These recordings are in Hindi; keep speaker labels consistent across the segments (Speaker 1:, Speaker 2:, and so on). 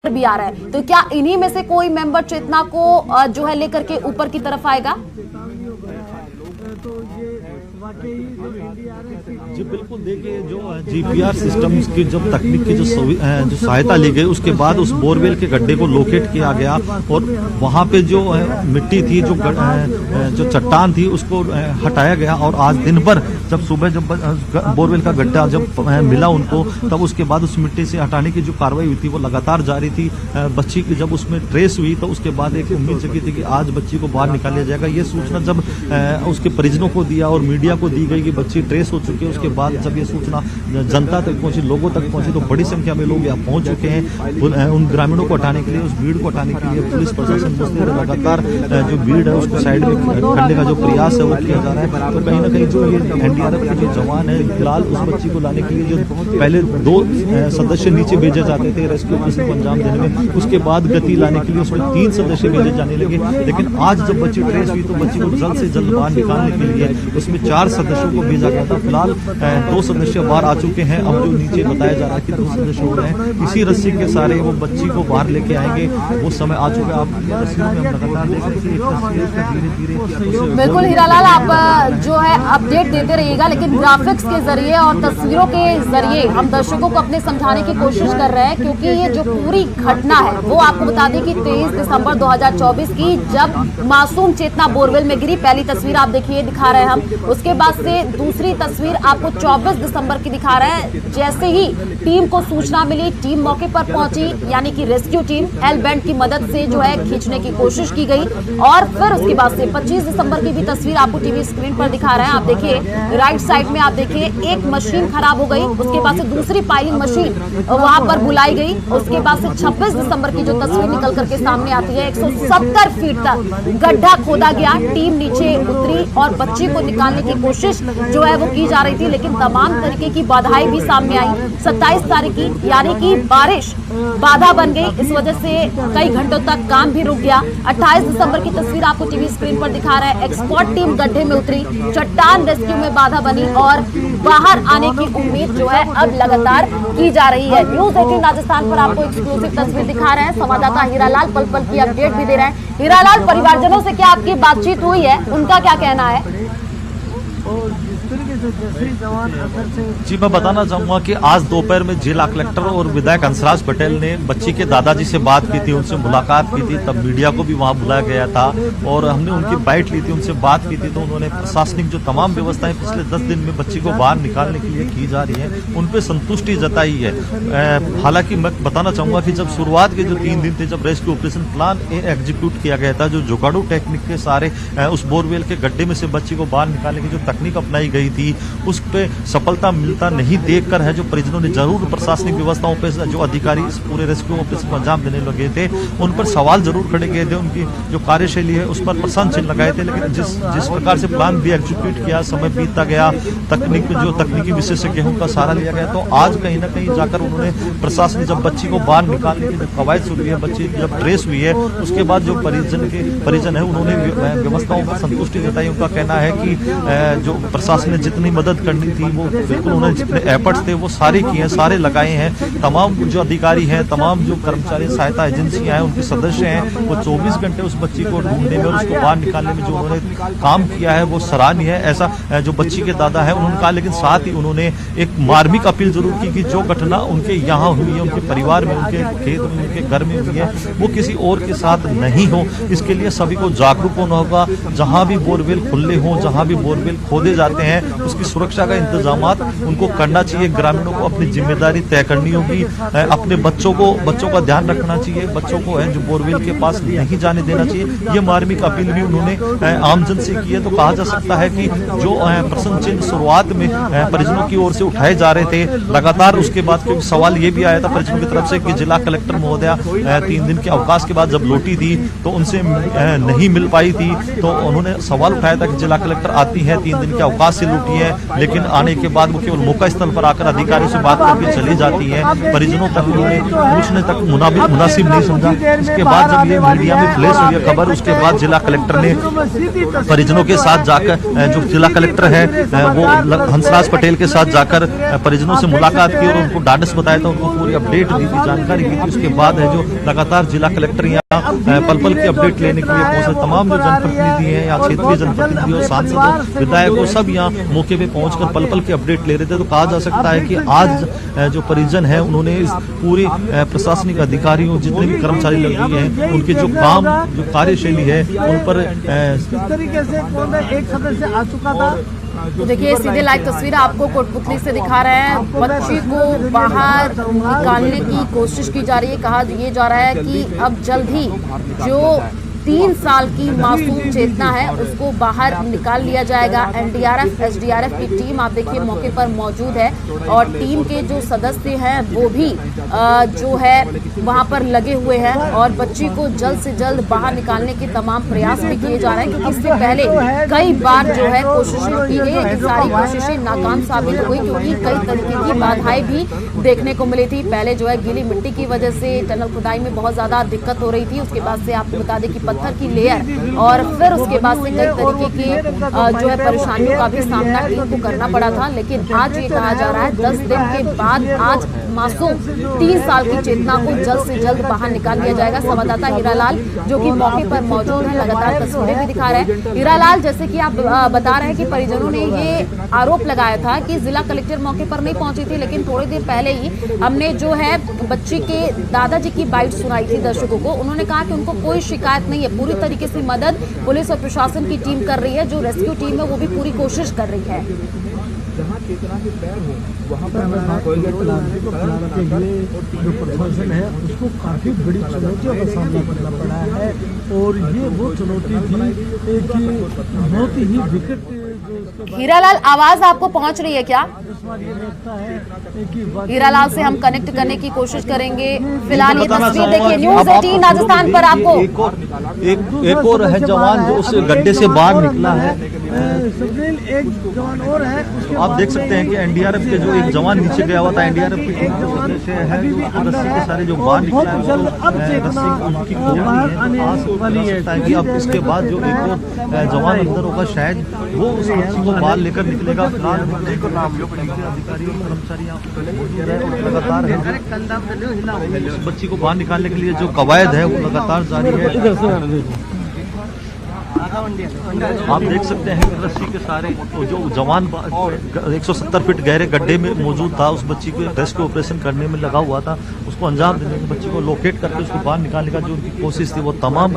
Speaker 1: भी आ रहा है, तो क्या इन्हीं में से कोई मेंबर चेतना को जो है लेकर के ऊपर की तरफ आएगा?
Speaker 2: जी बिल्कुल, देखिए जो जीपीआर सिस्टम की जब तकनीक की जो सहायता ली गई, उसके बाद उस बोरवेल के गड्ढे को लोकेट किया गया और वहां पे जो मिट्टी थी, जो चट्टान थी, उसको हटाया गया। और आज दिन भर जब सुबह जब बोरवेल का गड्ढा जब मिला उनको, तब उसके बाद उस मिट्टी से हटाने की जो कार्रवाई हुई थी वो लगातार जारी थी। बच्ची की जब उसमें ट्रेस हुई तो उसके बाद एक उम्मीद जगी थी कि आज बच्ची को बाहर निकाला जाएगा। ये सूचना जब उसके परिजनों को दिया और मीडिया को दी गई कि बच्ची ट्रेस हो चुकी है, उसके बाद जब ये सूचना जनता तक पहुंची, लोगों तक पहुंची, तो बड़ी संख्या में लोग यहाँ पहुंच चुके हैं। उन ग्रामीणों को हटाने के लिए, उस भीड़ को हटाने के लिए पुलिस प्रशासन लगातार जो भीड़ है उसको साइड में करने का जो प्रयास है वो किया जा रहा है। तो कहीं ना कहीं जो ये एनडीआरएफ के जो जवान है, फिलहाल उस बच्ची को लाने के लिए जो पहले 2 सदस्य नीचे भेजे जाते थे रेस्क्यू ऑपरेशन को अंजाम देने में, उसके बाद गति लाने के लिए उसमें 3 सदस्य भेजे जाने लगे। लेकिन आज जब बच्ची ट्रेस हुई तो बच्ची को जल्द से जल्द बाहर निकालने के लिए उसमें 4 सदस्यों को भेजा गया था। फिलहाल 2 सदस्य बाहर आ चुके हैं। अब जो नीचे बताया जा रहा है कि 2 सदस्य हो रहे हैं, इसी रस्सी के सारे वो बच्ची को बाहर लेके आएंगे, वो समय आ चुका है। आप तस्वीरों में हम लगातार देख सकते हैं धीरे-धीरे।
Speaker 1: बिल्कुल हीरालाल, आप जो है अपडेट देते रहिएगा, लेकिन ग्राफिक्स के जरिए और तस्वीरों के जरिए हम दर्शकों को अपने समझाने की कोशिश कर रहे हैं, क्योंकि ये जो पूरी घटना है वो आपको बता दें कि 23 दिसंबर 2024 की जब मासूम चेतना बोरवेल में गिरी। पहली तस्वीर आप देखिए, दिखा रहे हैं हम। उसके बाद से दूसरी तस्वीर आपको 24 दिसंबर की दिखा रहे हैं। जैसे ही टीम को सूचना मिली, टीम मौके पर पहुंची, यानी कि रेस्क्यू टीम एल बैंड की मदद से जो है खींचने की कोशिश की गई। और फिर उसके बाद से 25 दिसंबर की भी तस्वीर आपको टीवी स्क्रीन पर दिखा रहे हैं। आप देखिए राइट साइड में, आप देखिए एक मशीन खराब हो गई, उसके बाद से दूसरी पाइलिंग मशीन वहां पर बुलाई गई। उसके बाद से 26 दिसंबर की जो तस्वीर निकल करके सामने आती है, 170 फीट तक गड्ढा खोदा गया, टीम नीचे उतरी और बच्चे को निकालने की कोशिश जो है वो की जा रही थी, लेकिन तमाम तरीके की बाधाएं भी सामने आई। 27 तारीख की यानी कि बारिश बाधा बन गई, इस वजह से कई घंटों तक काम भी रुक गया। 28 दिसंबर की तस्वीर आपको टीवी स्क्रीन पर दिखा रहा है। एक्सपर्ट टीम गड्ढे में उतरी, चट्टान रेस्क्यू में बाधा बनी और बाहर आने की उम्मीद जो है अब लगातार की जा रही है। न्यूज़ 18 राजस्थान पर आपको एक्सक्लूसिव तस्वीर दिखा रहे हैं संवाददाता हीरालाल, पल पल की अपडेट भी दे रहे हैं। हीरालाल, परिवारजनों से क्या आपकी बातचीत हुई है, उनका क्या कहना है?
Speaker 2: जी मैं बताना चाहूंगा कि आज दोपहर में जिला कलेक्टर और विधायक हंसराज पटेल ने बच्ची के दादाजी से बात की थी, उनसे मुलाकात की थी। तब मीडिया को भी वहां बुलाया गया था और हमने उनकी बाइट ली थी, उनसे बात की थी। तो उन्होंने प्रशासनिक जो तमाम व्यवस्थाएं पिछले 10 दिन में बच्ची को बाहर निकालने के लिए की जा रही है, उन पर संतुष्टि जताई है। हालांकि मैं बताना चाहूंगा कि जब शुरुआत के जो 3 दिन थे, जब रेस्क्यू ऑपरेशन प्लान एग्जीक्यूट किया गया था, जो जुगाड़ू टेक्निक के सारे उस बोरवेल के गड्ढे में से बच्ची को बाहर निकालने की जो तकनीक अपनाई गई थी, उस पे सफलता मिलता नहीं देखकर है जो परिजनों ने जरूर प्रशासनिक व्यवस्थाओं पे जो अधिकारी इस पूरे रेस्क्यू ऑपरेशन को अंजाम देने लगे थे, उन पर सवाल जरूर खड़े किए थे। उनकी जो कार्यशैली है उस पर प्रश्न चिन्ह लगाए थे। लेकिन जिस प्रकार से प्लान भी एग्जीक्यूट किया, समय बीतता गया, तकनीकी विशेषज्ञों का सहारा लिया गया, तो आज कहीं ना कहीं जाकर उन्होंने प्रशासन जब बच्ची को बाहर निकालने की जब कवायद शुरू हुई है, बच्ची जब ट्रेस हुई है, उसके बाद जो परिजन है उन्होंने व्यवस्थाओं पर संतुष्टि जताई। उनका कहना है कि जो प्रशासन ने जितनी मदद करनी थी वो बिल्कुल उन्होंने जितने एफर्ट्स थे वो सारे किए हैं, सारे लगाए हैं। तमाम जो अधिकारी हैं, तमाम जो कर्मचारी सहायता एजेंसियां हैं, उनके सदस्य हैं, वो 24 घंटे उस बच्ची को ढूंढने में और उसको बाहर निकालने में जो उन्होंने काम किया है वो सराहनीय है। ऐसा जो बच्ची के दादा है उन्होंने कहा। लेकिन साथ ही उन्होंने एक मार्मिक अपील जरूर की कि जो घटना उनके यहाँ हुई है, उनके परिवार में, उनके खेत में, उनके घर में हुई है, वो किसी और के साथ नहीं हो। इसके लिए सभी को जागरूक होना होगा। जहां भी बोरवेल खुले हों, जहां भी बोरवेल खोदे जाते हैं, उसकी सुरक्षा का इंतजाम उनको करना चाहिए। ग्रामीणों को अपनी जिम्मेदारी तय करनी होगी, अपने बच्चों का ध्यान रखना चाहिए, बच्चों को जो बोरवेल के पास नहीं जाने देना चाहिए। ये मार्मिक अपील भी उन्होंने आमजन से की है। तो कहा जा सकता है कि जो प्रश्न चिन्ह शुरुआत में परिजनों की ओर से उठाए जा रहे थे, लगातार उसके बाद क्योंकि सवाल ये भी आया था परिजनों की तरफ से कि जिला कलेक्टर महोदया 3 दिन के अवकाश के बाद जब लौटी थी तो उनसे नहीं मिल पाई थी, तो उन्होंने सवाल उठाया था कि जिला कलेक्टर आती है, 3 दिन के अवकाश से लूटी है, लेकिन आने के बाद वो केवल मौका स्थल पर आकर अधिकारियों से बात करके चली जाती है। परिजनों तक उन्होंने पूछने तक मुनासिब नहीं समझा। इसके बाद जब ये मीडिया में फ्लैश हुई खबर, उसके बाद जिला कलेक्टर ने परिजनों के साथ जाकर, जो जिला कलेक्टर है वो हंसराज पटेल के साथ जाकर परिजनों से मुलाकात की और उनको ढांढस बताया था, उनको पूरी अपडेट दी थी, जानकारी दी थी। उसके बाद है जो लगातार जिला कलेक्टर यहाँ पल पल की अपडेट लेने के लिए पहुंचे। तमाम जो जनप्रतिनिधि हैं या क्षेत्रीय जनप्रतिनिधि और सांसद विधायक वो सब यहाँ मौके पे पहुंचकर पल पल की अपडेट ले रहे थे। तो कहा जा सकता है कि आज जो परिजन है उन्होंने इस पूरी प्रशासनिक अधिकारियों, जितने भी कर्मचारी लगे हैं, उनके जो काम, जो कार्यशैली है उन पर
Speaker 3: तरीके से एक सदस्य आ चुका था।
Speaker 1: तो देखिए सीधे लाइव तस्वीर आपको कोटपुतली से दिखा रहे हैं। बच्ची को बाहर निकालने की कोशिश की जा रही है। कहा ये जा रहा है कि अब जल्द ही जो 3 साल की मासूम चेतना है उसको बाहर निकाल लिया जाएगा। एनडीआरएफ, एसडीआरएफ की टीम आप देखिए मौके पर मौजूद है और टीम के जो सदस्य हैं वो भी जो है वहां पर लगे हुए हैं और बच्ची को जल्द से जल्द बाहर निकालने के तमाम प्रयास भी किए जा रहे हैं, क्योंकि इससे पहले कई बार जो है कोशिशें की गई, लेकिन सारी कोशिशें नाकाम साबित हुई, क्योंकि कई तरीके की बाधाएं भी देखने को मिली थी। पहले जो है गीली मिट्टी की वजह से टनल खुदाई में बहुत ज्यादा दिक्कत हो रही थी। उसके बाद से आपको बता दें कि पत्थर की लेयर और फिर उसके बाद से कई तरीके की जो है परेशानियों का भी सामना टीम को करना पड़ा था। लेकिन आज ये कहा जा रहा है 10 दिन के बाद आज मासूम 3 साल की चेतना को जल्द से जल्द बाहर निकाल लिया जाएगा। संवाददाता हीरालाल जो कि मौके पर मौजूद है, लगातार तस्वीरें भी दिखा रहे हैं। हीरालाल, जैसे कि आप बता रहे हैं कि परिजनों ने ये आरोप लगाया था कि जिला कलेक्टर मौके पर नहीं पहुंची थी, लेकिन थोड़ी देर पहले ही हमने जो है बच्ची के दादाजी की बाइट सुनाई थी दर्शकों को। उन्होंने कहा कि उनको कोई शिकायत नहीं है, पूरी तरीके से मदद पुलिस और प्रशासन की टीम कर रही है, जो रेस्क्यू टीम है वो भी पूरी कोशिश कर रही है।
Speaker 3: जहाँ चेतना के पैर हो वहाँ पर जो प्रशासन है उसको काफी बड़ी चुनौतियों का सामना करना पड़ा है और ये वो चुनौती थी कि बहुत ही विकट।
Speaker 1: हीरालाल, आवाज आपको पहुंच रही है क्या? हीरालाल से हम कनेक्ट करने की कोशिश करेंगे। फिलहाल ये तस्वीर देखिए न्यूज़ 18 राजस्थान पर आपको
Speaker 2: एक और है जवान जो उस गड्ढे से बाहर निकला है।
Speaker 3: एक जवान और है,
Speaker 2: आप देख सकते हैं कि एनडीआरएफ के जो एक जवान नीचे गया हुआ था, एनडीआरएफ की टीम से है रस्सी के सारे जो बाहर निकला है उनकी अब इसके बाद जो एक और जवान अंदर होगा शायद वो उस रस्सी को बाहर लेकर निकलेगा। अधिकारी और कर्मचारी यहाँ मौजूद है और लगातार उस बच्ची को बाहर निकालने के लिए जो कवायद है वो लगातार जारी है। आप देख सकते हैं कि रस्सी के सारे जो जवान 170 फीट गहरे गड्ढे में मौजूद था, उस बच्ची को रेस्क्यू ऑपरेशन करने में लगा हुआ था, उसको अंजाम देने की, बच्ची को लोकेट करके उसको बाहर निकालने का जो उनकी कोशिश थी वो तमाम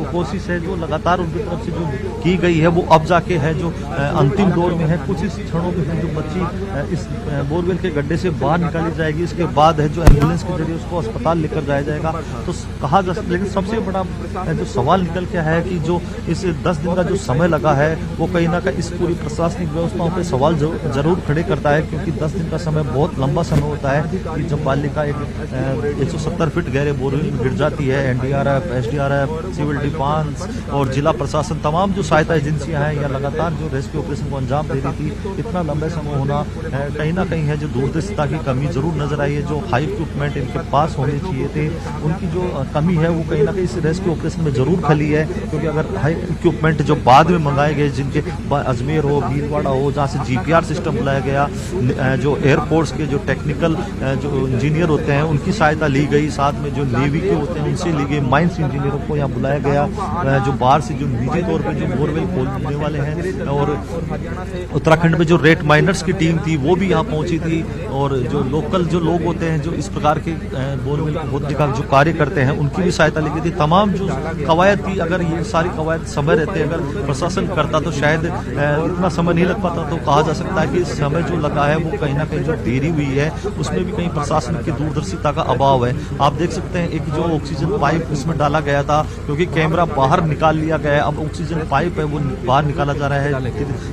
Speaker 2: कोशिश है जो लगातार उनकी तरफ से जो की गई है वो अब जाके है जो अंतिम दौर में है। कुछ इस क्षणों में है जो बच्ची इस बोरवेल के गड्ढे से बाहर निकाली जाएगी। इसके बाद है जो एम्बुलेंस के जरिए उसको अस्पताल लेकर जाया जाएगा। तो कहा जा सकता, लेकिन सबसे बड़ा जो सवाल निकल के है कि जो इस 10 दिन का जो समय लगा है वो कहीं ना कहीं इस पूरी प्रशासनिक व्यवस्थाओं पे सवाल जरूर खड़े करता है, क्योंकि 10 दिन का समय बहुत लंबा समय होता है कि जब बालिका एक 170 फीट गहरे बोरवेल में गिर जाती है। एनडीआरएफ, एसडीआरएफ, सिविल डिफेंस और जिला प्रशासन तमाम जो सहायता एजेंसियां हैं या लगातार जो रेस्क्यू ऑपरेशन को अंजाम दे रही थी, इतना लंबा समय होना कहीं ना कहीं है जो दूरदर्शिता की कमी जरूर नजर आई है। जो हाई इक्विपमेंट इनके पास होने चाहिए थे उनकी जो कमी है वो कहीं ना कहीं इस रेस्क्यू ऑपरेशन में जरूर खली है, क्योंकि अगर हाई इक्विपमेंट जो बाद में मंगाए गए, जिनके अजमेर हो, भीलवाड़ा हो, जहाँ से जीपीआर सिस्टम बुलाया गया, जो एयरफोर्स के जो टेक्निकल जो इंजीनियर होते हैं उनकी सहायता ली गई, साथ में जो नेवी के होते हैं उनसे ली गई, माइंस इंजीनियरों को यहाँ बुलाया गया, जो बाहर से जो निजी तौर पर जो बोरवेल खोलने वाले हैं, और उत्तराखंड में जो रेट माइनर्स की टीम थी वो भी यहाँ पहुंची थी, और जो लोकल जो लोग होते हैं जो इस प्रकार के बोरवेल को खोदने का जो कार्य करते हैं उनकी भी सहायता ली गई थी। तमाम जो कवायद थी, अगर ये सारी कवायद समय रहते अगर प्रशासन करता तो शायद इतना समय नहीं लग पाता। तो कहा जा सकता है कि समय जो लगा है वो कहीं ना कहीं जो देरी हुई है उसमें भी कहीं प्रशासन की दूरदर्शिता का अभाव है। आप देख सकते हैं एक जो ऑक्सीजन पाइप इसमें डाला गया था, क्योंकि कैमरा बाहर निकाल लिया गया है, अब ऑक्सीजन पाइप है वो बाहर निकाला जा रहा है।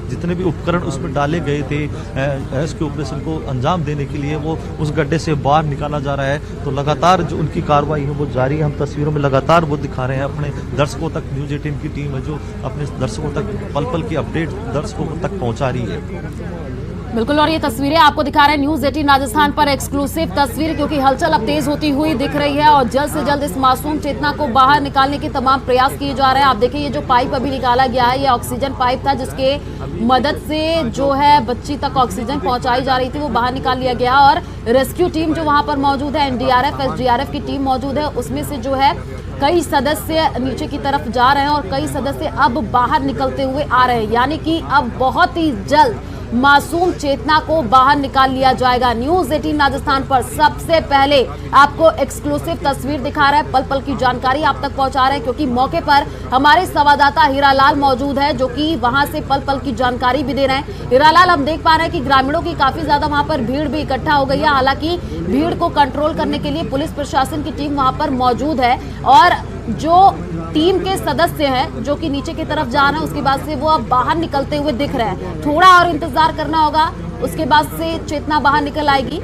Speaker 2: जितने भी उपकरण उसमें डाले गए थे रेस्क्यू ऑपरेशन को अंजाम देने के लिए वो उस गड्ढे से बाहर निकाला जा रहा है। तो लगातार जो उनकी कार्रवाई है वो जारी है। हम तस्वीरों में लगातार वो दिखा रहे हैं अपने दर्शकों तक। न्यूज़ 18 की टीम है जो अपने दर्शकों तक पल पल की अपडेट दर्शकों तक पहुंचा रही है।
Speaker 1: बिल्कुल, और ये तस्वीरें आपको दिखा रहे हैं न्यूज़ 18 राजस्थान पर एक्सक्लूसिव तस्वीर, क्योंकि हलचल अब तेज होती हुई दिख रही है और जल्द से जल्द इस मासूम चेतना को बाहर निकालने के तमाम प्रयास किए जा रहे हैं। आप देखिए ये जो पाइप अभी निकाला गया है ये ऑक्सीजन पाइप था, जिसके मदद से जो है बच्ची तक ऑक्सीजन पहुंचाई जा रही थी, वो बाहर निकाल लिया गया। और रेस्क्यू टीम जो वहां पर मौजूद है, एनडीआरएफ एसडीआरएफ की टीम मौजूद है, उसमें से जो है कई सदस्य नीचे की तरफ जा रहे हैं और कई सदस्य अब बाहर निकलते हुए आ रहे हैं। यानी कि अब बहुत ही जल्द मासूम चेतना को बाहर निकाल लिया जाएगा। न्यूज़ 18 राजस्थान पर सबसे पहले आपको एक्सक्लूसिव तस्वीर दिखा रहा है, पल पल की जानकारी आप तक पहुंचा रहे हैं, क्योंकि मौके पर हमारे संवाददाता हीरालाल मौजूद है जो कि वहां से पल पल की जानकारी भी दे रहे हैं। हीरालाल, हम देख पा रहे हैं कि ग्रामीणों की काफी ज्यादा वहां पर भीड़ भी इकट्ठा हो गई है। हालांकि भीड़ को कंट्रोल करने के लिए पुलिस प्रशासन की टीम वहां पर मौजूद है और जो टीम के सदस्य हैं जो कि नीचे की तरफ जा रहे हैं, उसके बाद से वो अब बाहर निकलते हुए दिख रहे हैं। थोड़ा और इंतजार करना होगा, उसके बाद से चेतना बाहर निकल आएगी।